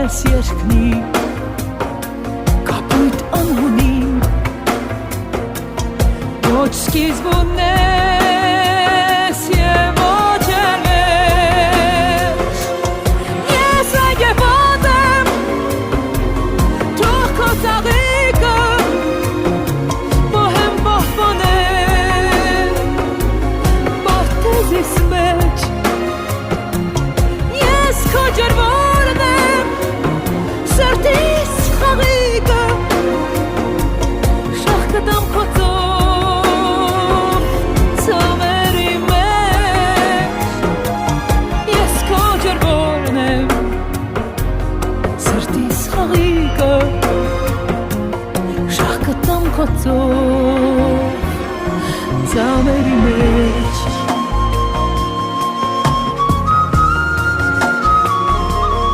ես երկնի կապույտ անհունի ոչ սկիզբ ունես և ոչ երվես ես այգեված եմ թող քո ծաղիկը բոհեմ պահպանել բախտեզիս մեջ ես քո ջրվորն եմ սրտիս խաղիկը շաղ կտամ քո ծով ծամերի մեջ ես քո ջրվորն եմ սրտիս խաղիկը շաղ կտամ քո ծով ծամերի մեջ